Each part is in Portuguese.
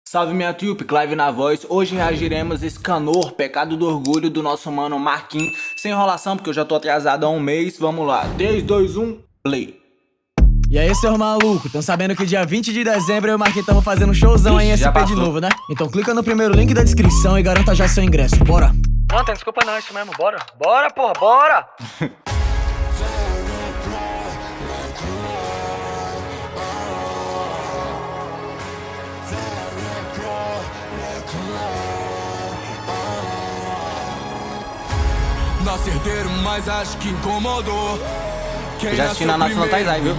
Salve minha trupe, Clive na voz. Hoje reagiremos a Scanor, Pecado do Orgulho do nosso mano Marquinhos. Sem enrolação porque eu já tô atrasado há um mês. Vamos lá, 3, 2, 1, play. E aí, seus malucos, tão sabendo que dia 20 de dezembro eu e o Marquinhos tamo fazendo um showzão aí em SP de novo, né? Então clica no primeiro link da descrição e garanta já seu ingresso, bora! Não, tem desculpa não, é isso mesmo, bora! Bora, porra, bora! Nascer herdeiro, mas acho que incomodou. Eu já assisti na National Taizai, viu?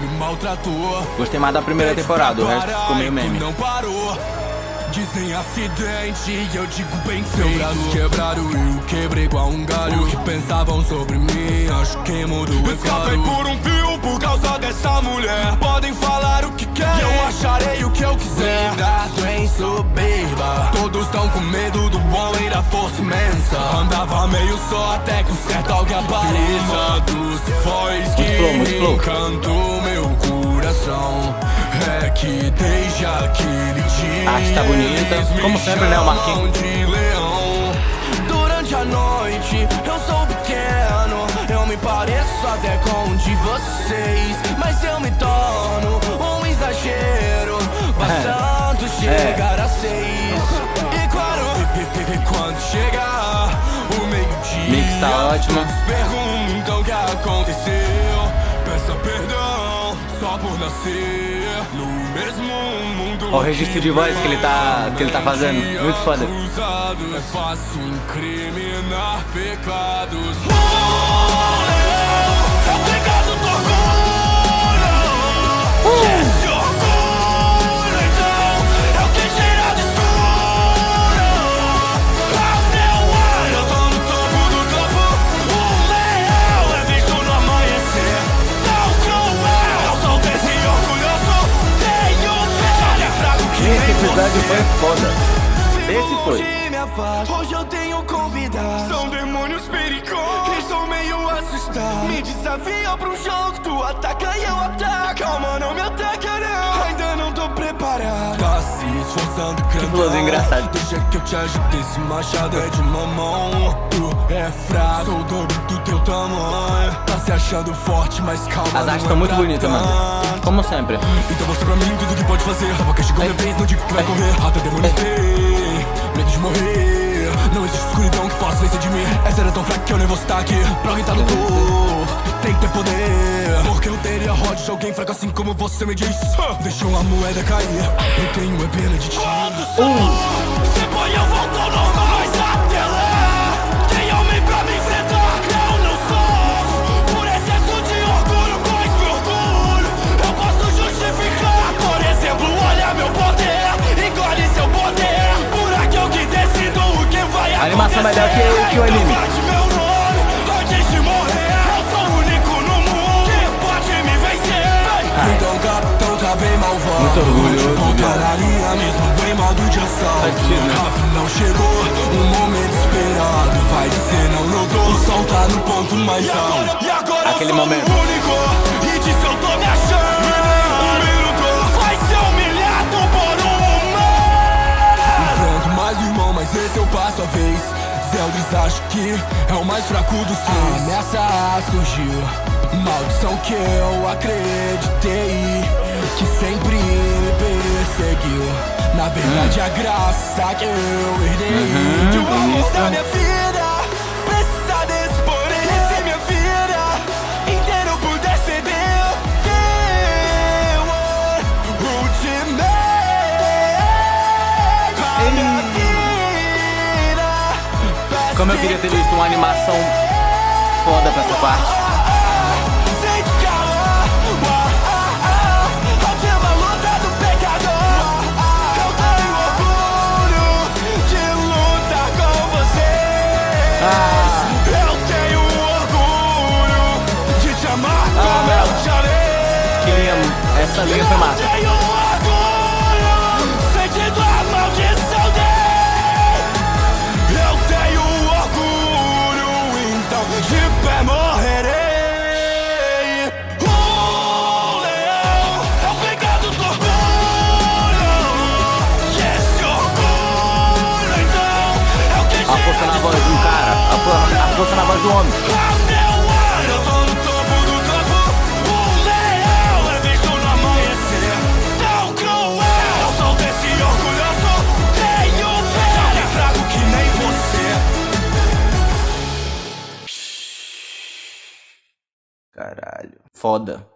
Gostei mais da primeira temporada, o resto ficou meio meme. Não parou. Dizem acidente e eu digo bem feito. Meu braço quebrado e eu quebrei igual um galho. O que pensavam sobre mim, acho que mudou, é claro. Escapei por um fio por causa dessa mulher. Podem falar o que querem, eu acharei o que eu quiser. Cuidado em soberba. Todos tão com medo do homem da força imensa. Andava meio só até que um certo alguém apareça. Dos voz que encantou meu coração. É que desde aquele dia A arte tá bonita, como sempre, né, o Marquinhos? Durante a noite eu sou pequeno, eu me pareço até com um de vocês, mas eu me torno um exagero, bastante chegar a 6. E claro, quando chegar o meio-dia, Mix tá ótimo. perguntam o que aconteceu. Peça perdão só por nascer no mesmo mundo. Olha o registro de voz que ele tá fazendo, muito foda. É fácil incriminar pecados. É o pecado do orgulho. Esse orgulho, então, é o que tira do escuro. Ao meu ar, eu tô no topo do topo. O leão é visto no amanhecer. Tão cruel, eu sou desse orgulhoso. Tenho medo, é fraco que Esse nem episódio você. foi foda. Esse foi. Hoje eu tenho convidados. São demônios perigosos. Estou meio assustado. Me desafia pro jogo. Tu ataca e eu ataco. Calma, não me ataca não. Ainda não tô preparado. Tá se esforçando, Que flowzinho engraçado. Deixa que eu te ajude. Esse machado é de mamão. Tu é fraco. Sou o dobro do teu tamanho. Tá se achando forte, mas calma. As artes estão muito bonitas, mano. Como sempre. Então mostra pra mim tudo que pode fazer. Só porque chegou minha vez, não digo que vai correr. Até demônios ter medo de morrer. Não existe escuridão que possa vencer de mim. Essa era tão fraca que eu nem vou estar aqui. Pra quem tá no topo, tem que ter poder. Porque eu teria ódio de alguém fraco assim como você me diz. Deixou a moeda cair. Eu tenho é pena de ti. Se põe eu volto ao normal, mas até lá tem homem pra me enfrentar. Eu não sou por excesso de orgulho, pois meu orgulho eu posso justificar. Por exemplo, olha meu poder, engole seu poder. Por aqui eu que decido o que vai acontecer. A animação vai dar que o anime. Meu nome, antes de morrer, eu sou o único no mundo que pode me vencer. Então capitão tá bem malvado. Muito orgulhoso, Voltar cara. na linha mesmo bem modo de assalto. Afinal chegou o momento esperado. Vai dizer não, não tô. O sol tá no ponto mais alto. E agora Aquele eu sou momento. o único. E disso eu tô me achando. Um minuto vai ser humilhado por enfrento mais o irmão, mas esse eu passo a vez. Zeldris acho que é o mais fraco dos três. A ameaça surgiu, maldição que eu acreditei, que sempre me perseguiu. Na verdade a graça que eu herdei de um amor da minha vida. Precisa desse poder. E se minha vida inteira eu puder ceder, ultimate a minha vida. Como eu queria ter visto uma animação foda pra essa parte. Sem te calar, a última luta do pecador. Eu tenho orgulho de lutar com vocês. Eu tenho orgulho de te amar como eu te amei. Que linha, essa linha foi massa. Eu tenho orgulho, sentindo a maldição dele. Eu tenho orgulho, então de pé morrerei. O leão é o pecado do orgulho. E esse orgulho força na voz do cara, a força na voz do homem. Eu tô no topo do topo, o leão é visto no amanhecer. Tão cruel, eu sou desse orgulhoso, tenho pé, é fraco que nem você. Caralho. Foda.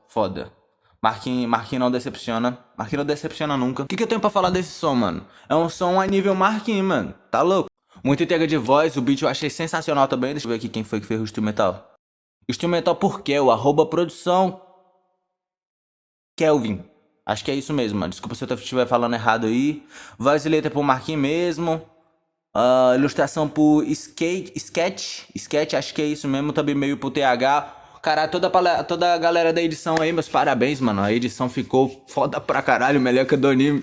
Marquinhos não decepciona. Marquinhos não decepciona nunca. O que eu tenho pra falar desse som, mano? É um som a nível Marquinhos, mano. Tá louco? Muita entrega de voz, o beat eu achei sensacional também. Deixa eu ver aqui quem foi que fez o instrumental. Instrumental por Kel, @produção Kelvin. Acho que é isso mesmo, mano. Desculpa se eu estiver falando errado aí. Voz e letra por Marquinhos mesmo. Ilustração por Sketch, acho que é isso mesmo. Também meio por TH. Cara, toda a galera da edição aí, meus parabéns, mano. A edição ficou foda pra caralho, melhor que a do anime.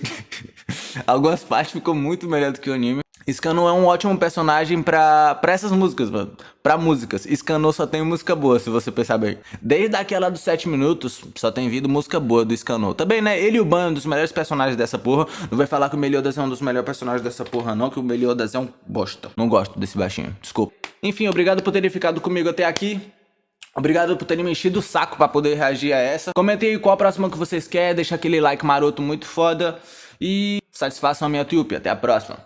Algumas partes ficou muito melhor do que o anime. Scanor é um ótimo personagem pra essas músicas, mano. Pra músicas. Scanor só tem música boa, se você pensar bem. Desde aquela dos 7 minutos, só tem vindo música boa do Scanor. Também, né? Ele e o Ban é um dos melhores personagens dessa porra. Não vai falar que o Meliodas é um dos melhores personagens dessa porra, não. Que o Meliodas é um bosta. Não gosto desse baixinho. Desculpa. Enfim, obrigado por terem ficado comigo até aqui. Obrigado por terem me enchido o saco pra poder reagir a essa. Comentem aí qual a próxima que vocês querem. Deixa aquele like maroto muito foda. E satisfação minha trupe. Até a próxima.